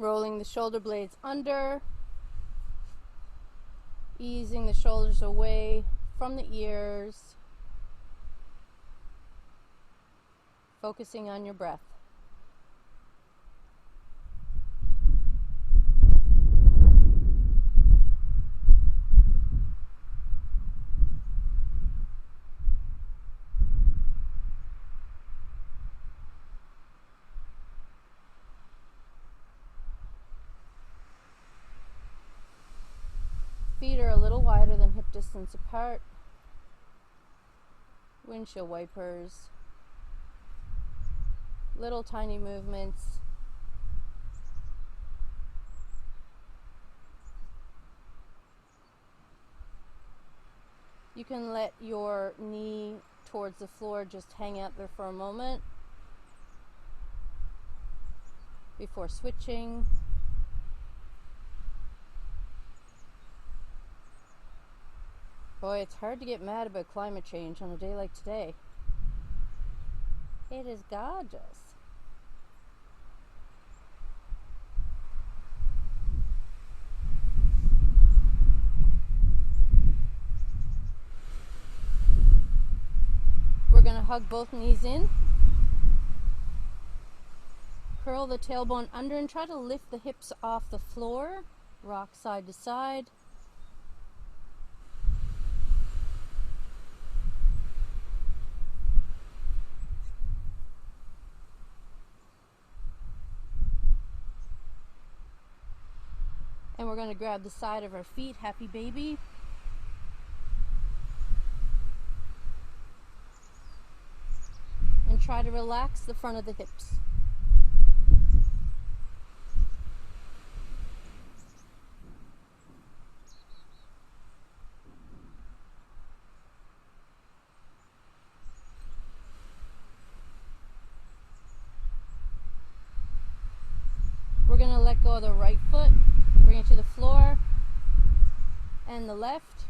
Rolling the shoulder blades under, easing the shoulders away from the ears, focusing on your breath. Feet are a little wider than hip distance apart. Windshield wipers. Little tiny movements. You can let your knee towards the floor just hang out there for a moment before switching. Boy, it's hard to get mad about climate change on a day like today. It is gorgeous. We're going to hug both knees in. Curl the tailbone under and try to lift the hips off the floor. Rock side to side. And we're going to grab the side of our feet, happy baby. And try to relax the front of the hips. We're going to let go of the right foot. Bring it to the floor and the left.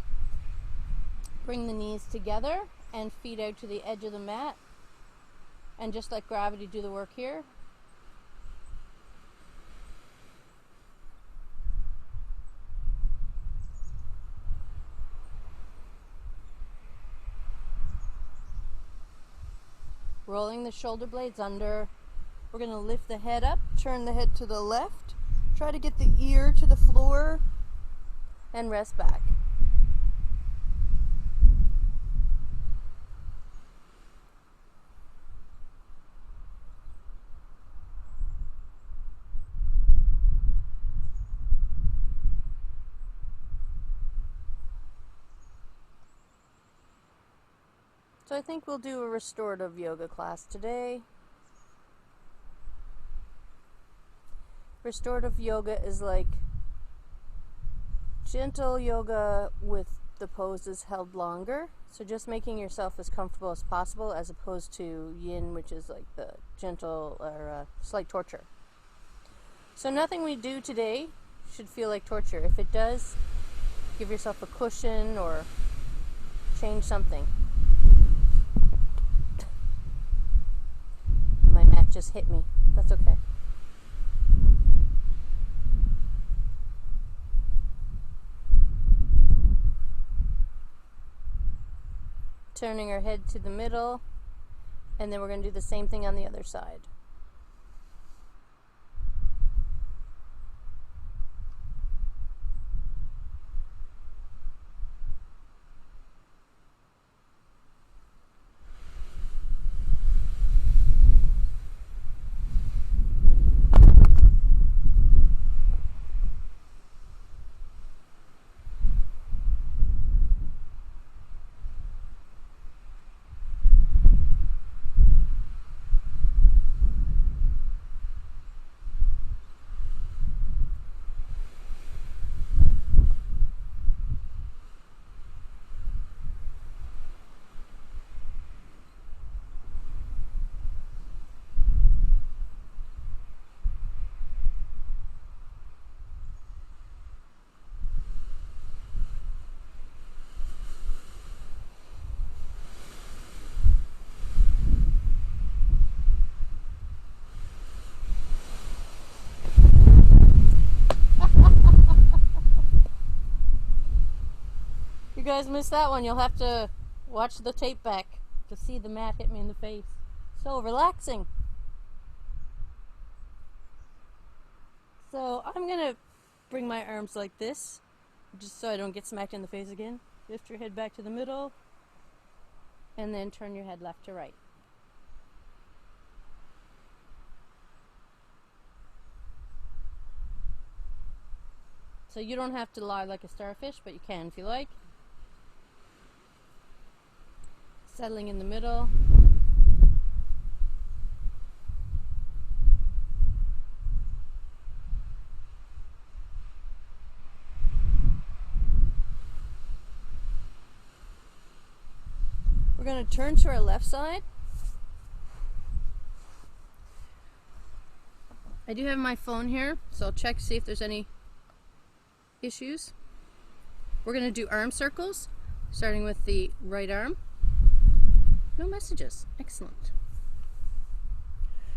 Bring the knees together and feet out to the edge of the mat. And just let gravity do the work here. Rolling the shoulder blades under. We're going to lift the head up, turn the head to the left. Try to get the ear to the floor and rest back. So I think we'll do a restorative yoga class today. Restorative yoga is like gentle yoga with the poses held longer. So just making yourself as comfortable as possible as opposed to yin, which is like the gentle or slight torture. So nothing we do today should feel like torture. If it does, give yourself a cushion or change something. My mat just hit me. That's okay. Turning our head to the middle, and then we're going to do the same thing on the other side. guys missed that one, you'll have to watch the tape back to see the mat hit me in the face. So relaxing. So I'm gonna bring my arms like this, just so I don't get smacked in the face again. Lift your head back to the middle, and then turn your head left to right. So you don't have to lie like a starfish, but you can if you like. Settling in the middle. We're going to turn to our left side. I do have my phone here, so I'll check to see if there's any issues. We're going to do arm circles, starting with the right arm. No messages. Excellent.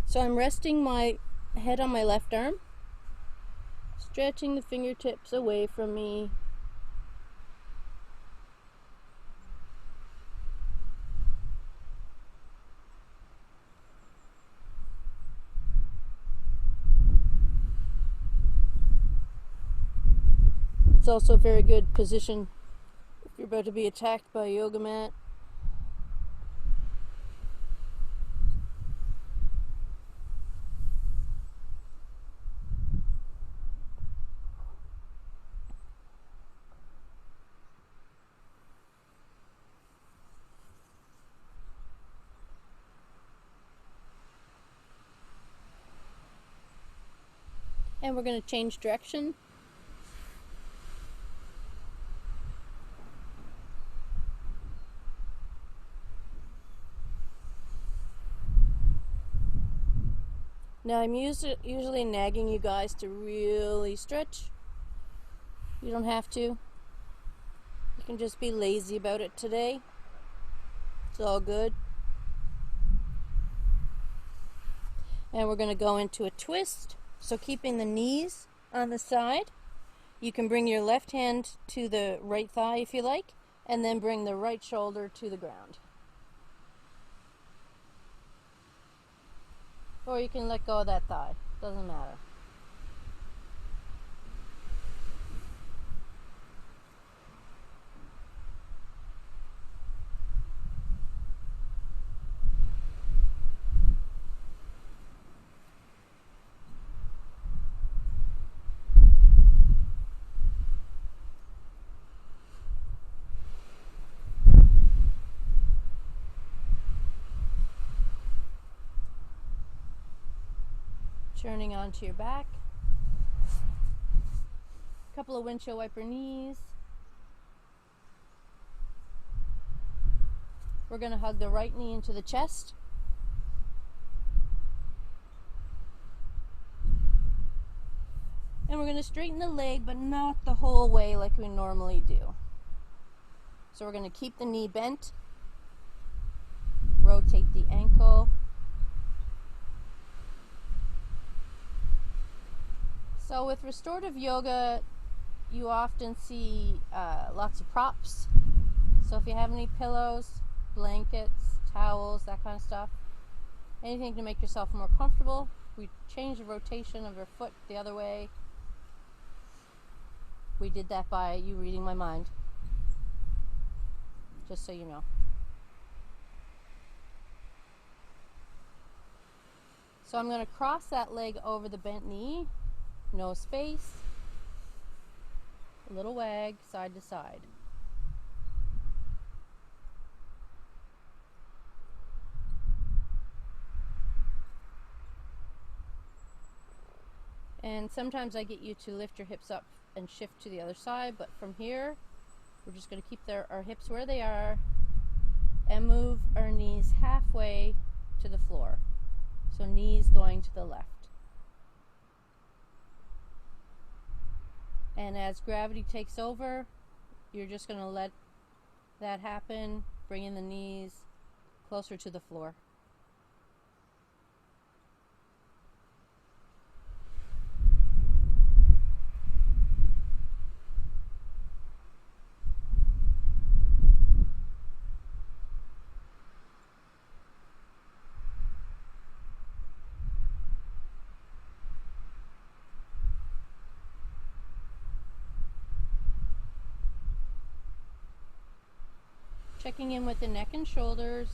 So I'm resting my head on my left arm, stretching the fingertips away from me. It's also a very good position if you're about to be attacked by a yoga mat. And we're going to change direction. Now I'm usually nagging you guys to really stretch. You don't have to. You can just be lazy about it today. It's all good. And we're going to go into a twist. So keeping the knees on the side, you can bring your left hand to the right thigh if you like, and then bring the right shoulder to the ground. Or you can let go of that thigh. Doesn't matter. Turning onto your back. A couple of windshield wiper knees. We're going to hug the right knee into the chest. And we're going to straighten the leg, but not the whole way like we normally do. So we're going to keep the knee bent. Rotate the ankle. So with restorative yoga, you often see lots of props. So if you have any pillows, blankets, towels, that kind of stuff, anything to make yourself more comfortable. We change the rotation of your foot the other way. We did that by you reading my mind, just so you know. So I'm going to cross that leg over the bent knee. No space, a little wag side to side. And sometimes I get you to lift your hips up and shift to the other side, but from here, we're just going to keep our hips where they are and move our knees halfway to the floor. So knees going to the left. And as gravity takes over, you're just going to let that happen, bringing the knees closer to the floor. Checking in with the neck and shoulders.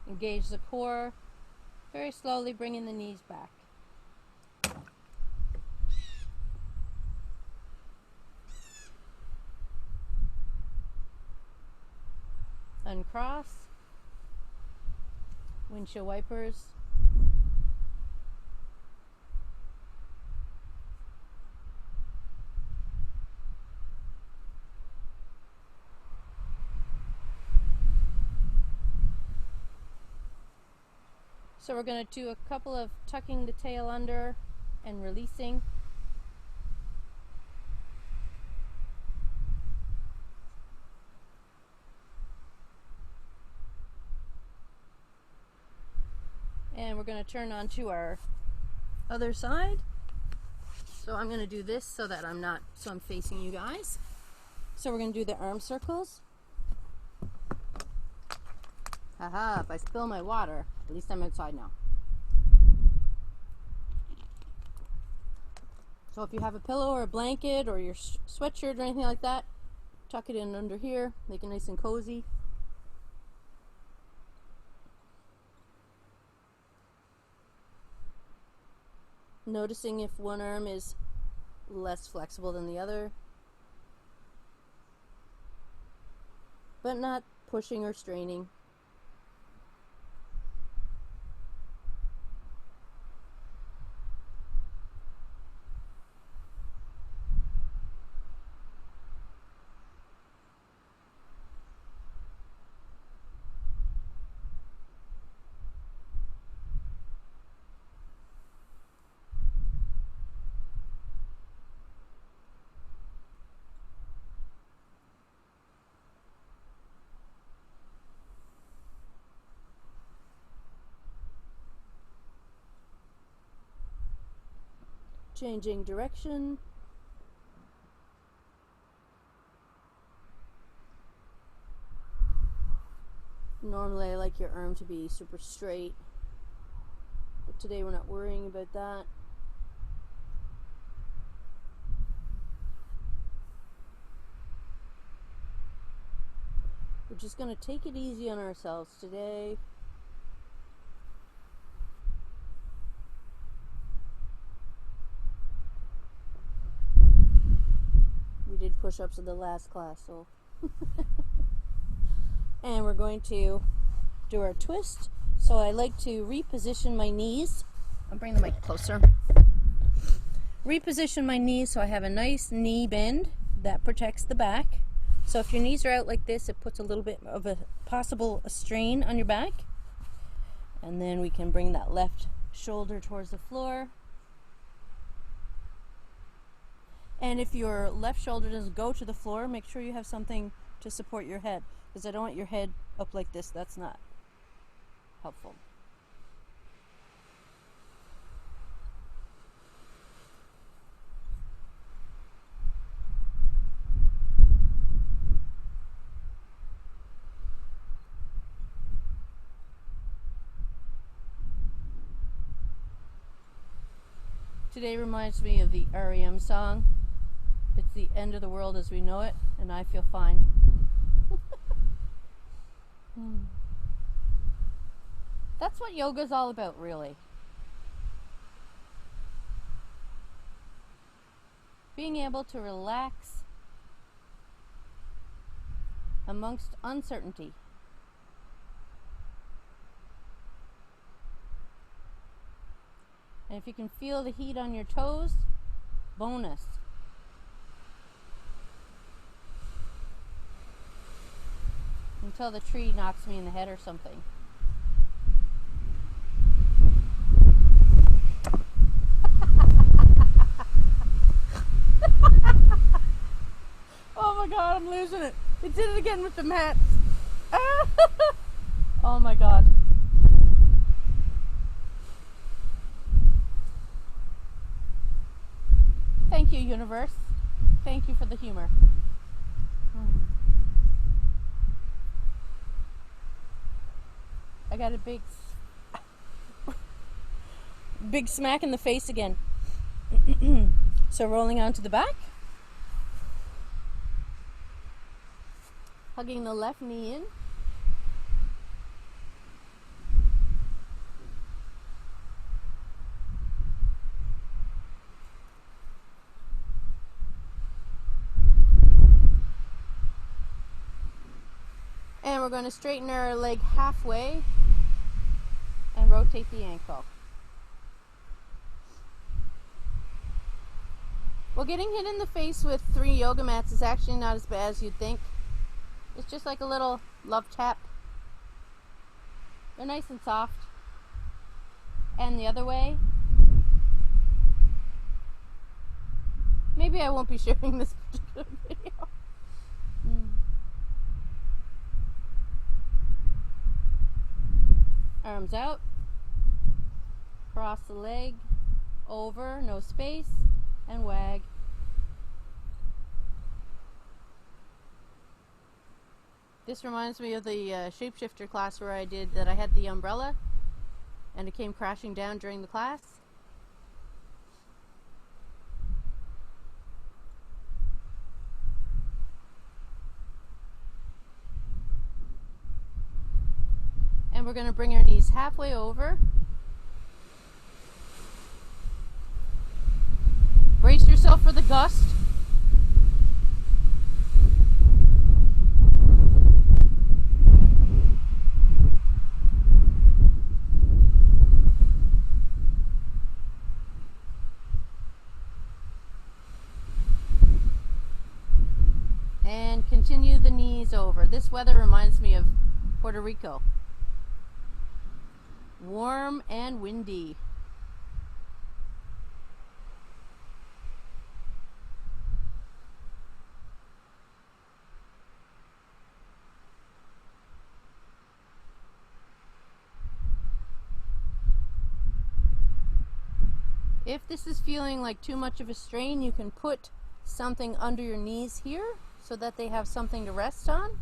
Engage the core, very slowly bringing the knees back. Uncross, windshield wipers. So we're going to do a couple of tucking the tail under and releasing. And we're going to turn on to our other side. So I'm going to do this so that I'm facing you guys. So we're going to do the arm circles. Haha, if I spill my water, at least I'm outside now. So if you have a pillow or a blanket or your sweatshirt or anything like that, tuck it in under here, make it nice and cozy. Noticing if one arm is less flexible than the other, but not pushing or straining. Changing direction. Normally I like your arm to be super straight, but today we're not worrying about that. We're just going to take it easy on ourselves today. Did push-ups in the last class, so and we're going to do our twist. So I like to reposition my knees. I'll bring the mic closer. Reposition my knees so I have a nice knee bend that protects the back. So if your knees are out like this, it puts a little bit of a possible strain on your back. And then we can bring that left shoulder towards the floor. And if your left shoulder doesn't go to the floor, make sure you have something to support your head, because I don't want your head up like this. That's not helpful. Today reminds me of the REM song. It's the end of the world as we know it, and I feel fine. That's what yoga's all about, really. Being able to relax amongst uncertainty. And if you can feel the heat on your toes, bonus. Until the tree knocks me in the head or something. Oh my god, I'm losing it. It did it again with the mats. Oh my god. Thank you, universe. Thank you for the humor. I got a big smack in the face again. So rolling onto the back. Hugging the left knee in. And we're going to straighten our leg halfway and rotate the ankle. Well, getting hit in the face with 3 yoga mats is actually not as bad as you'd think. It's just like a little love tap. They're nice and soft. And the other way. Maybe I won't be sharing this particular video. Arms out. Cross the leg. Over, no space. And wag. This reminds me of the shapeshifter class where I had the umbrella and it came crashing down during the class. And we're going to bring our knees halfway over. Brace yourself for the gust. And continue the knees over. This weather reminds me of Puerto Rico. Warm and windy. If this is feeling like too much of a strain, you can put something under your knees here so that they have something to rest on,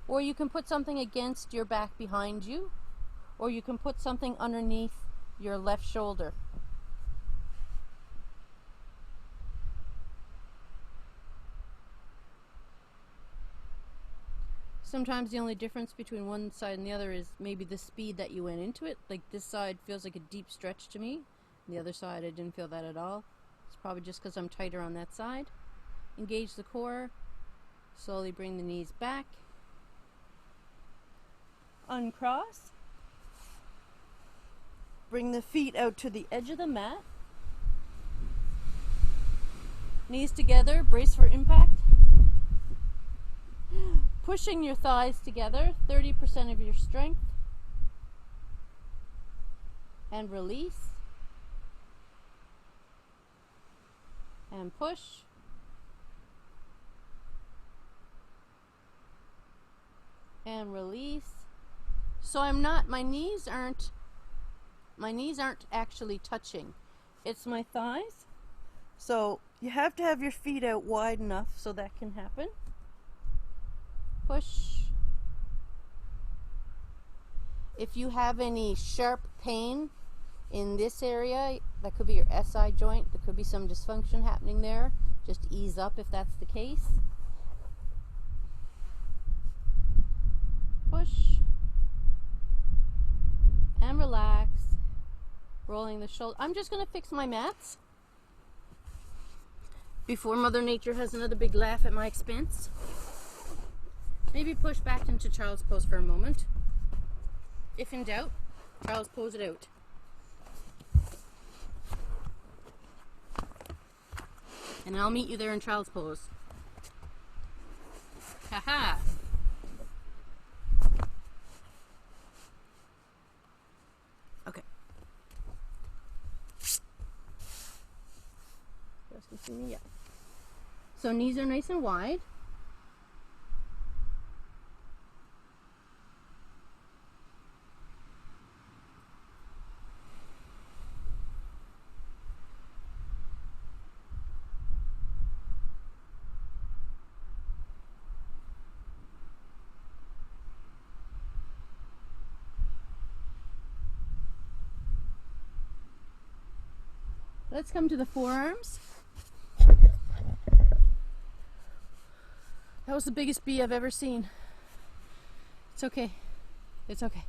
or you can put something against your back behind you, or you can put something underneath your left shoulder. Sometimes the only difference between one side and the other is maybe the speed that you went into it. Like this side feels like a deep stretch to me. The other side, I didn't feel that at all. It's probably just because I'm tighter on that side. Engage the core. Slowly bring the knees back. Uncross. Bring the feet out to the edge of the mat. Knees together, brace for impact. Pushing your thighs together, 30% of your strength. And release. And push. And release. So my knees aren't actually touching. It's my thighs. So you have to have your feet out wide enough so that can happen. Push. If you have any sharp pain in this area, that could be your SI joint, there could be some dysfunction happening there. Just ease up if that's the case. Push. And relax. Rolling the shoulder. I'm just going to fix my mats before Mother Nature has another big laugh at my expense. Maybe push back into child's pose for a moment. If in doubt, child's pose it out. And I'll meet you there in child's pose. Haha. Okay. You guys can see me, yeah. So knees are nice and wide. Let's come to the forearms. That was the biggest bee I've ever seen. It's okay. It's okay.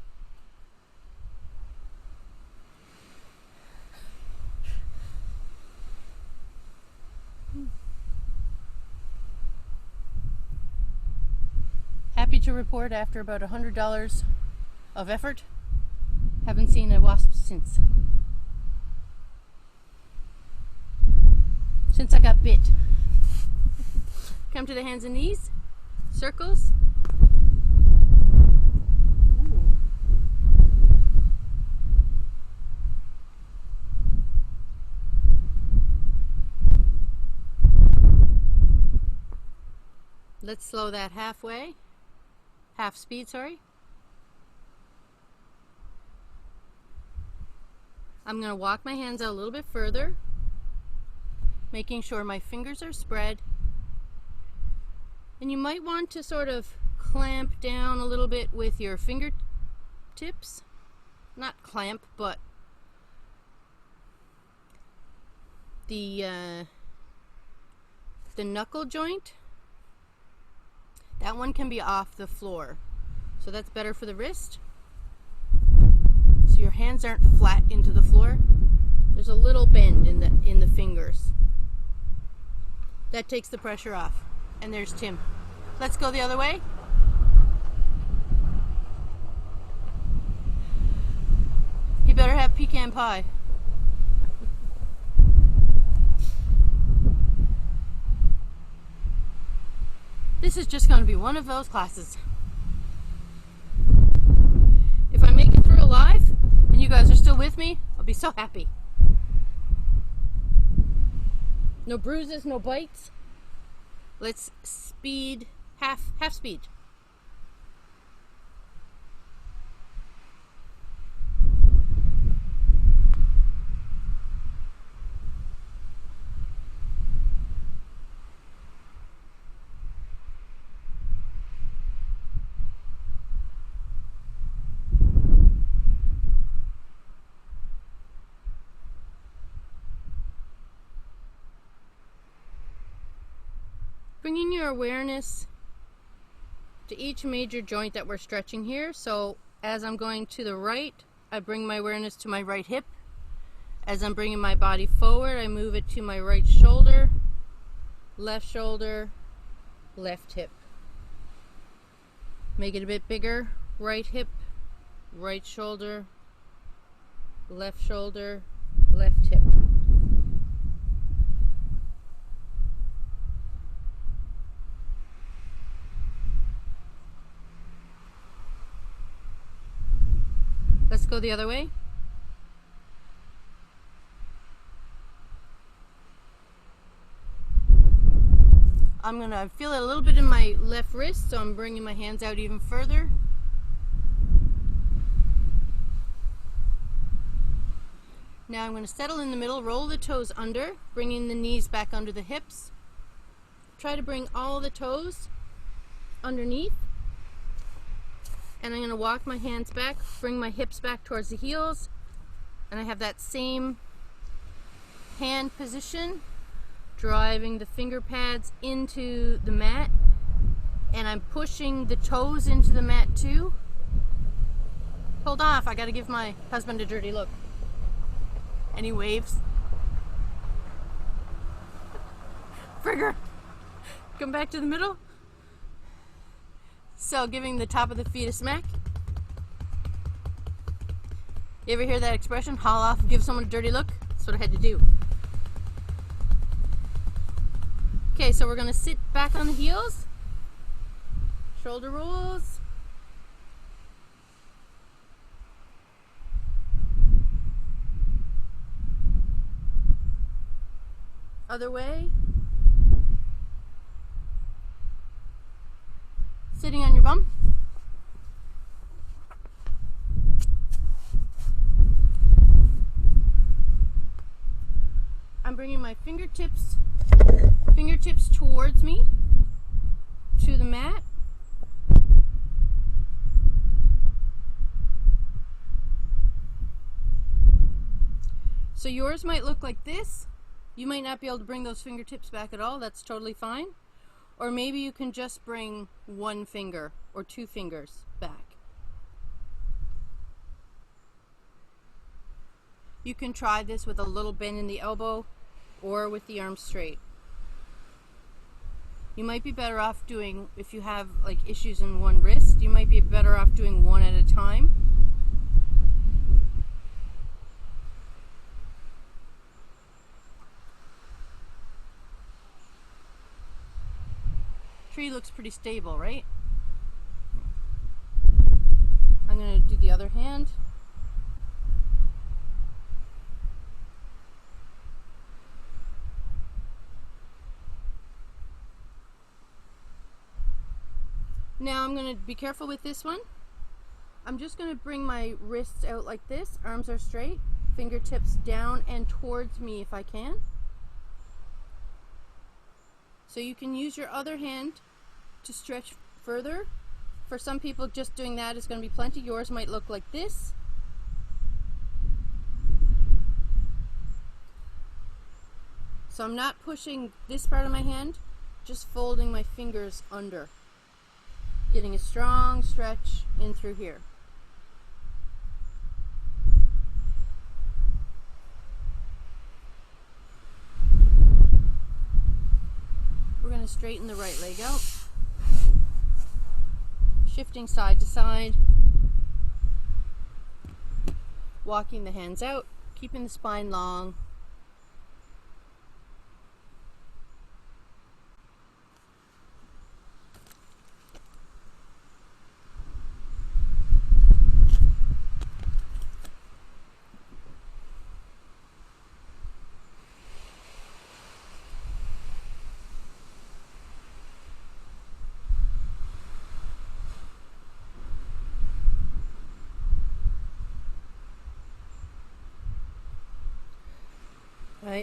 Happy to report, after about $100 of effort, haven't seen a wasp since. Since I got bit. Come to the hands and knees. Circles. Ooh. Let's slow that halfway. Half speed, sorry. I'm going to walk my hands out a little bit further, making sure my fingers are spread. And you might want to sort of clamp down a little bit with your fingertips. Not clamp, but the knuckle joint. That one can be off the floor, so that's better for the wrist. So your hands aren't flat into the floor. There's a little bend in the fingers. That takes the pressure off. And there's Tim. Let's go the other way. He better have pecan pie. This is just going to be one of those classes. If I make it through alive and you guys are still with me, I'll be so happy. No bruises, no bites. Let's speed, half speed. Bringing your awareness to each major joint that we're stretching here. So as I'm going to the right, I bring my awareness to my right hip. As I'm bringing my body forward, I move it to my right shoulder, left hip. Make it a bit bigger. Right hip, right shoulder, left hip. Let's go the other way. I'm gonna feel it a little bit in my left wrist, so I'm bringing my hands out even further. Now I'm gonna settle in the middle, roll the toes under, bringing the knees back under the hips. Try to bring all the toes underneath. And I'm going to walk my hands back, bring my hips back towards the heels, and I have that same hand position, driving the finger pads into the mat, and I'm pushing the toes into the mat too. Hold off, I got to give my husband a dirty look. And he waves. Frigger! Come back to the middle. So, giving the top of the feet a smack. You ever hear that expression? Haul off and give someone a dirty look? That's what I had to do. Okay, so we're going to sit back on the heels. Shoulder rolls. Other way. Sitting on your bum. I'm bringing my fingertips towards me to the mat. So yours might look like this. You might not be able to bring those fingertips back at all. That's totally fine. Or maybe you can just bring one finger or two fingers back. You can try this with a little bend in the elbow or with the arm straight. You might be better off doing, if you have like issues in one wrist, you might be better off doing one at a time. Tree looks pretty stable, right? I'm going to do the other hand. Now I'm going to be careful with this one. I'm just going to bring my wrists out like this. Arms are straight, fingertips down and towards me if I can. So you can use your other hand to stretch further. For some people, just doing that is going to be plenty. Yours might look like this. So I'm not pushing this part of my hand, just folding my fingers under. Getting a strong stretch in through here. We're going to straighten the right leg out. Shifting side to side. Walking the hands out, keeping the spine long.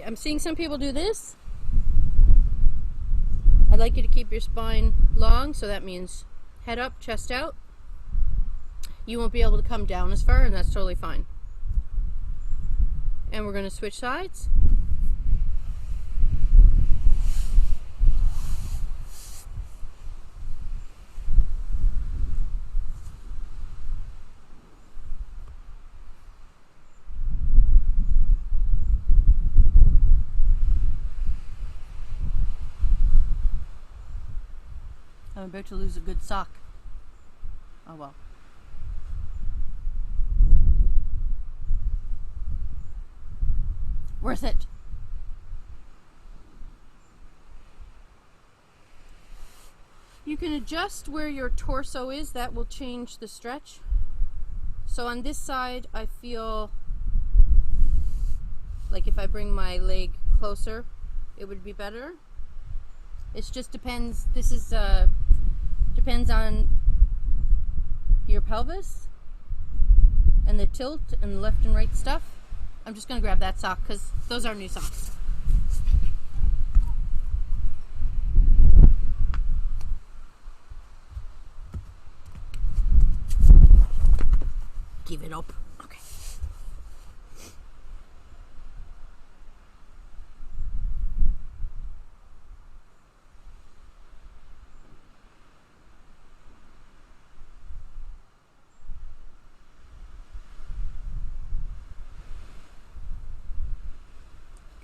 I'm seeing some people do this. I'd like you to keep your spine long, so that means head up, chest out. You won't be able to come down as far, and that's totally fine. And we're going to switch sides. I'm about to lose a good sock. Oh well. Worth it. You can adjust where your torso is. That will change the stretch. So on this side, I feel like if I bring my leg closer, it would be better. It just depends. This is depends on your pelvis and the tilt and the left and right stuff. I'm just going to grab that sock because those are new socks. Give it up. Okay.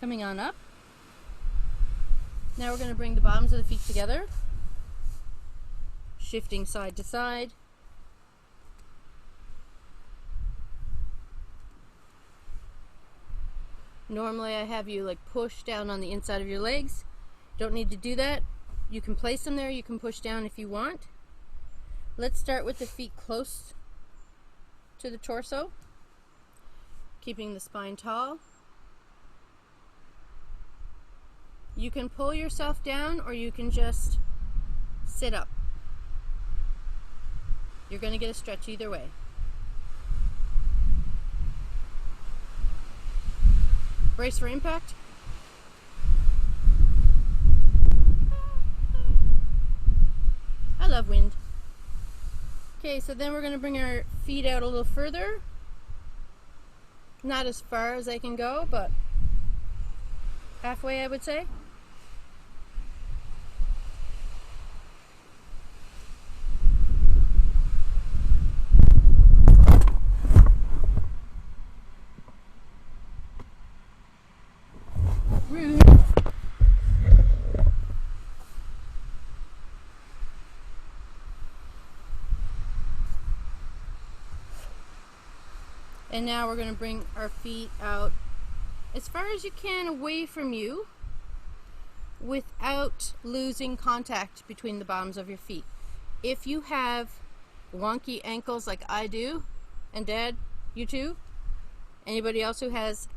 Coming on up. Now we're going to bring the bottoms of the feet together, shifting side to side. Normally I have you like push down on the inside of your legs. Don't need to do that. You can place them there, you can push down if you want. Let's start with the feet close to the torso, keeping the spine tall. You can pull yourself down or you can just sit up. You're going to get a stretch either way. Brace for impact. I love wind. Okay, so then we're going to bring our feet out a little further. Not as far as I can go, but halfway, I would say. Rude. And now we're going to bring our feet out as far as you can away from you without losing contact between the bottoms of your feet. If you have wonky ankles like I do, and Dad, you too, anybody else who has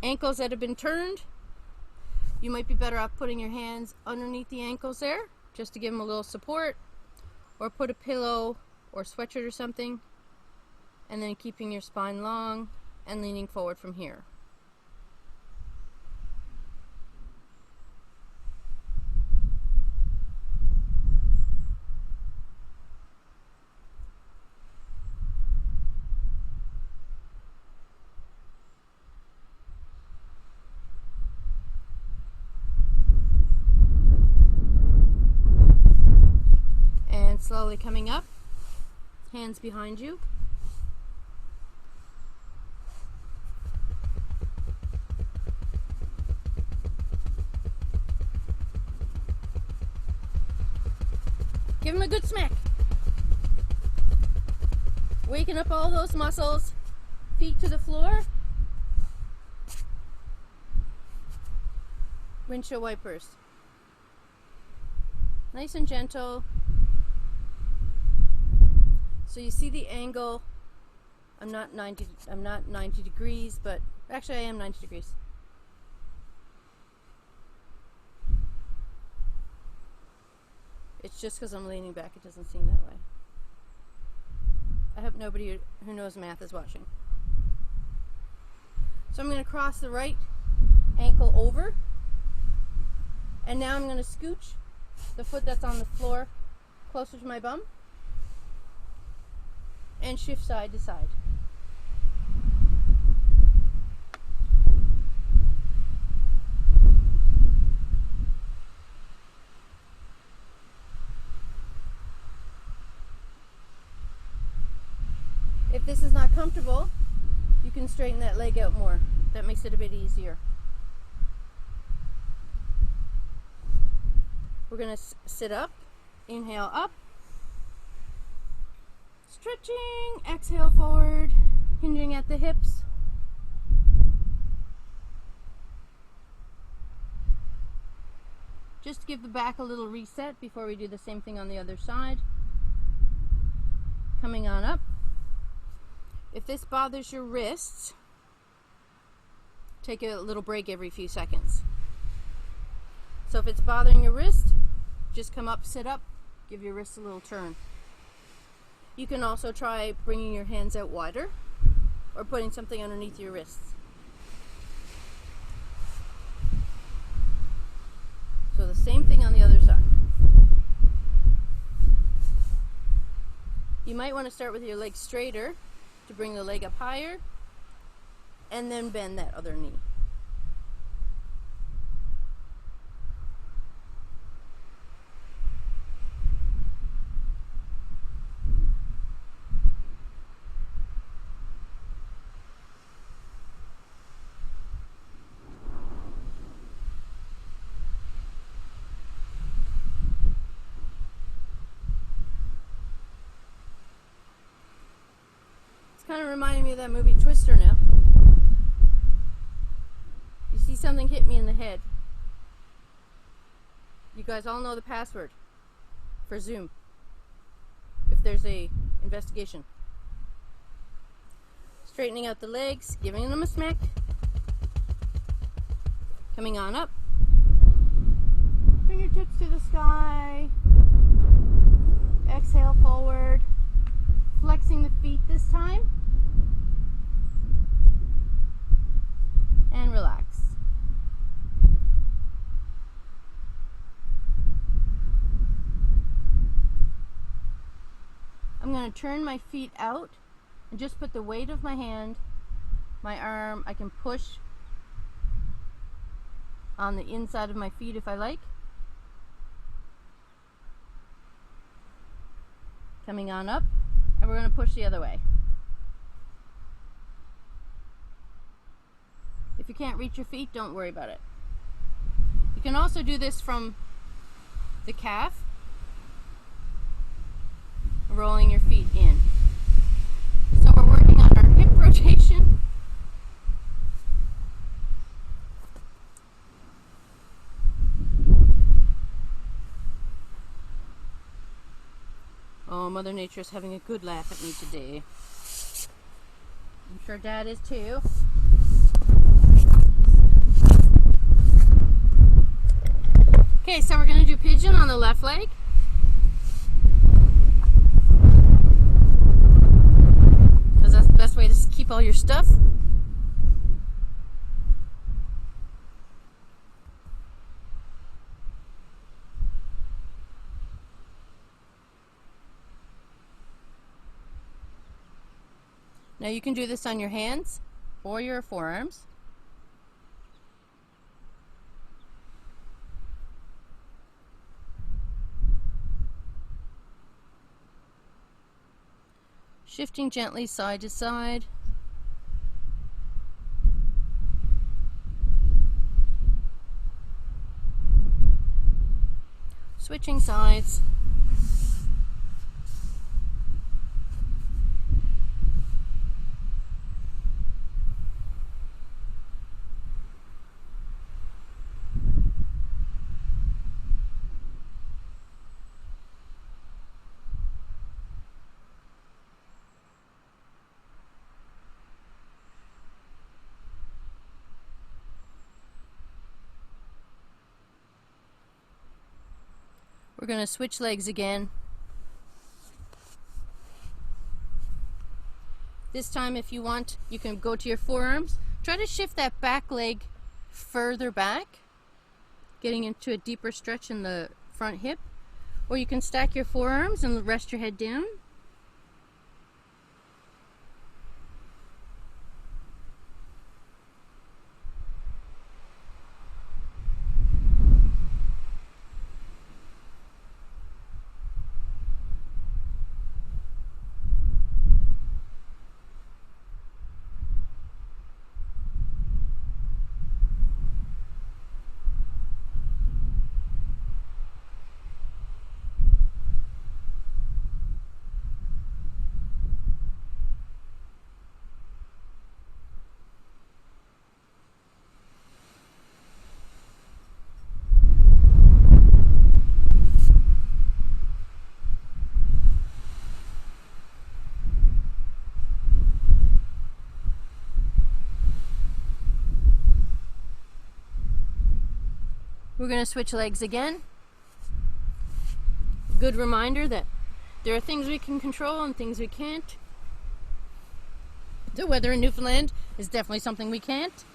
ankles that have been turned, you might be better off putting your hands underneath the ankles there just to give them a little support, or put a pillow or sweatshirt or something, and then keeping your spine long and leaning forward from here. And slowly coming up, hands behind you. Give him a good smack. Waking up all those muscles. Feet to the floor. Windshield wipers. Nice and gentle. So you see the angle. I'm not 90 degrees, but actually I am 90 degrees. It's just because I'm leaning back, it doesn't seem that way. I hope nobody who knows math is watching. So I'm going to cross the right ankle over. And now I'm going to scooch the foot that's on the floor closer to my bum. And shift side to side. If this is not comfortable, you can straighten that leg out more. That makes it a bit easier. We're going to sit up, inhale up, stretching, exhale forward, hinging at the hips. Just give the back a little reset before we do the same thing on the other side. Coming on up. If this bothers your wrists, take a little break every few seconds. So if it's bothering your wrist, just come up, sit up, give your wrists a little turn. You can also try bringing your hands out wider or putting something underneath your wrists. So the same thing on the other side. You might want to start with your legs straighter to bring the leg up higher, and then bend that other knee. Kind of reminding me of that movie Twister now. You see something hit me in the head. You guys all know the password for Zoom if there's a investigation. Straightening out the legs, giving them a smack. Coming on up. Fingertips to the sky. Exhale forward. Flexing the feet this time. And relax. I'm going to turn my feet out and just put the weight of my hand my arm, I can push on the inside of my feet if I like. Coming on up, and we're going to push the other way. If you can't reach your feet, don't worry about it. You can also do this from the calf, rolling your feet in. So we're working on our hip rotation. Oh, Mother Nature's having a good laugh at me today. I'm sure Dad is too. Okay, so we're going to do pigeon on the left leg. Because that's the best way to keep all your stuff. Now you can do this on your hands or your forearms. Shifting gently side to side. Switching sides. We're going to switch legs again. This time, if you want, you can go to your forearms. Try to shift that back leg further back, getting into a deeper stretch in the front hip. Or you can stack your forearms and rest your head down. We're going to switch legs again. Good reminder that there are things we can control and things we can't. The weather in Newfoundland is definitely something we can't.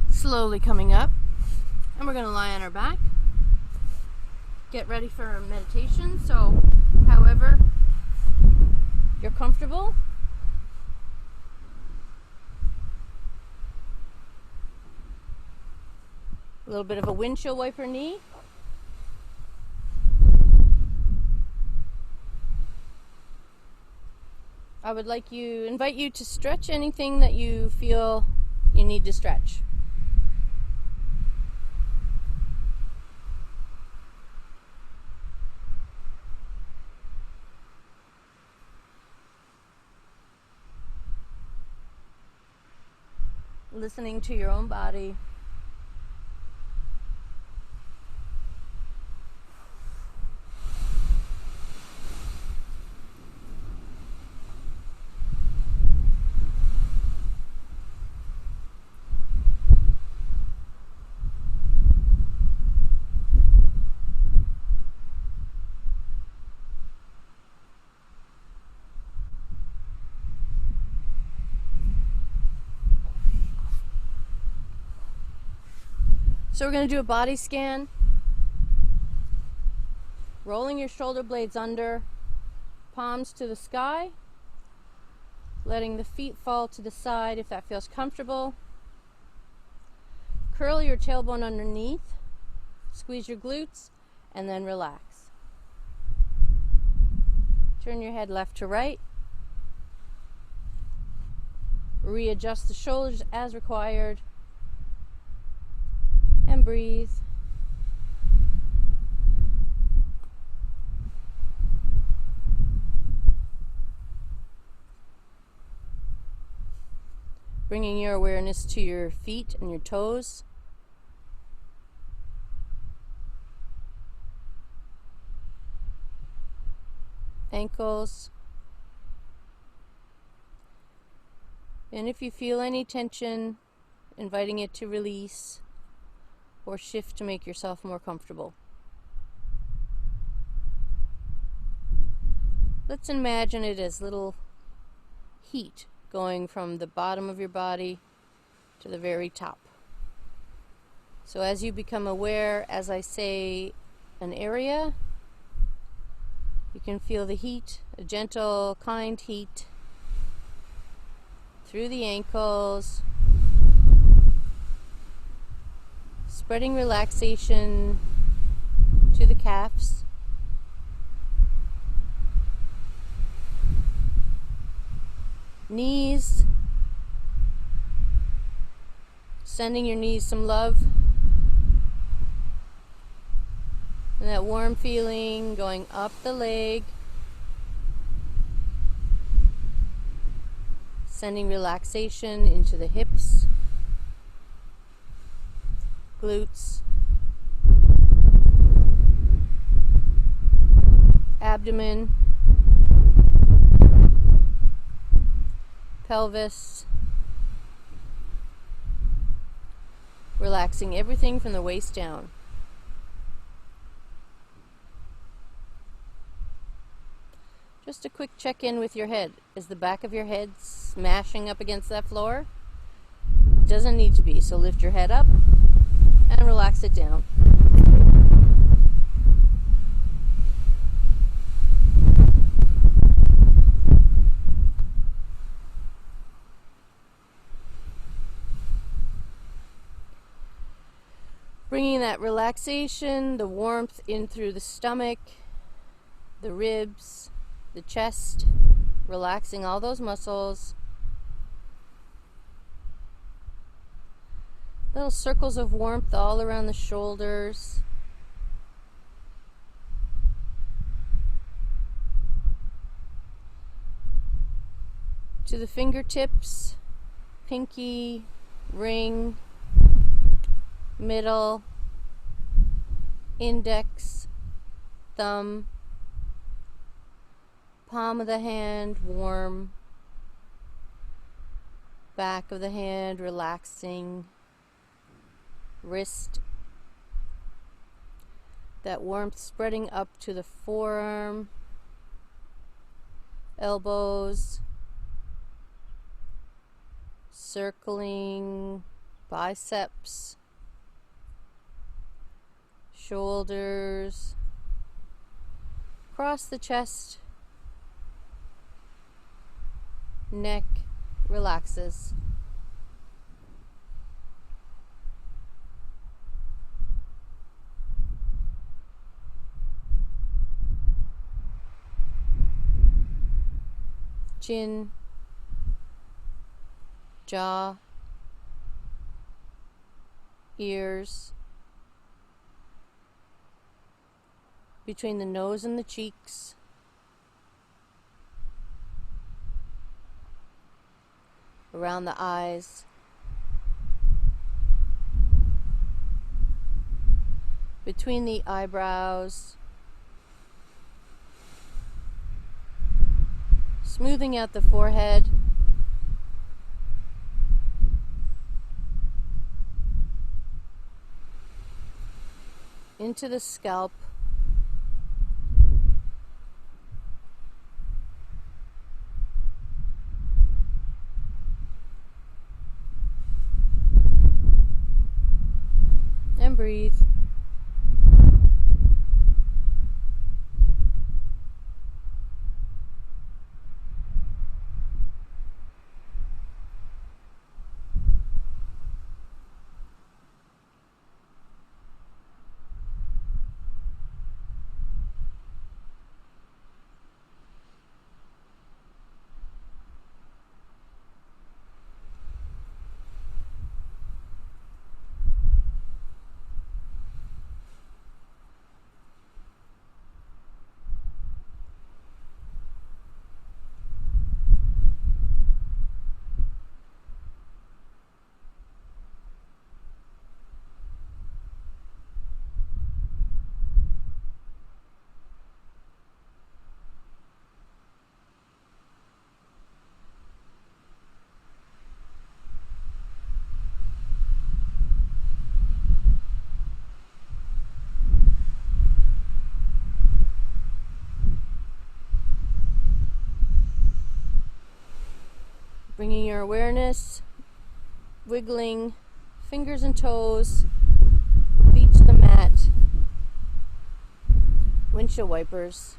Slowly coming up, and we're going to lie on our back. Get ready for meditation, so however you're comfortable. A little bit of a windshield wiper knee. I would invite you to stretch anything that you feel you need to stretch. listening to your own body. So we're going to do a body scan. Rolling your shoulder blades under, palms to the sky, letting the feet fall to the side if that feels comfortable. Curl your tailbone underneath, squeeze your glutes, and then relax. Turn your head left to right. Readjust the shoulders as required. And breathe. Bringing your awareness to your feet and your toes. Ankles. And if you feel any tension, inviting it to release or shift to make yourself more comfortable. Let's imagine it as little heat going from the bottom of your body to the very top. So as you become aware, as I say an area, you can feel the heat, a gentle, kind heat through the ankles, spreading relaxation to the calves. Knees, sending your knees some love. And that warm feeling going up the leg, sending relaxation into the hips, glutes, abdomen, pelvis, relaxing everything from the waist down. Just a quick check-in with your head. Is the back of your head smashing up against that floor? Doesn't need to be, so lift your head up and relax it down. Bringing that relaxation, the warmth in through the stomach, the ribs, the chest, relaxing all those muscles. Little circles of warmth all around the shoulders. To the fingertips, pinky, ring, middle, index, thumb, palm of the hand warm, back of the hand relaxing, wrist, that warmth spreading up to the forearm, elbows, circling biceps, shoulders, across the chest, neck relaxes. Chin, jaw, ears, between the nose and the cheeks, around the eyes, between the eyebrows, smoothing out the forehead, into the scalp, and breathe. Bringing your awareness, wiggling fingers and toes, feet to the mat, windshield wipers.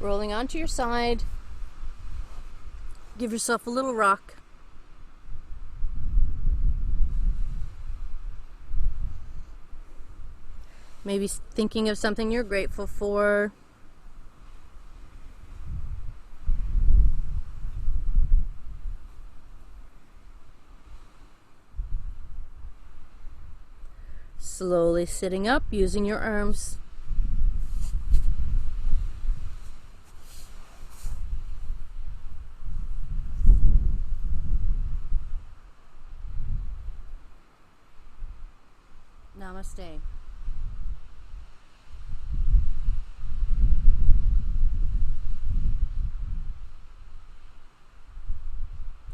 Rolling onto your side. Give yourself a little rock. Maybe thinking of something you're grateful for. Slowly sitting up, using your arms. Namaste.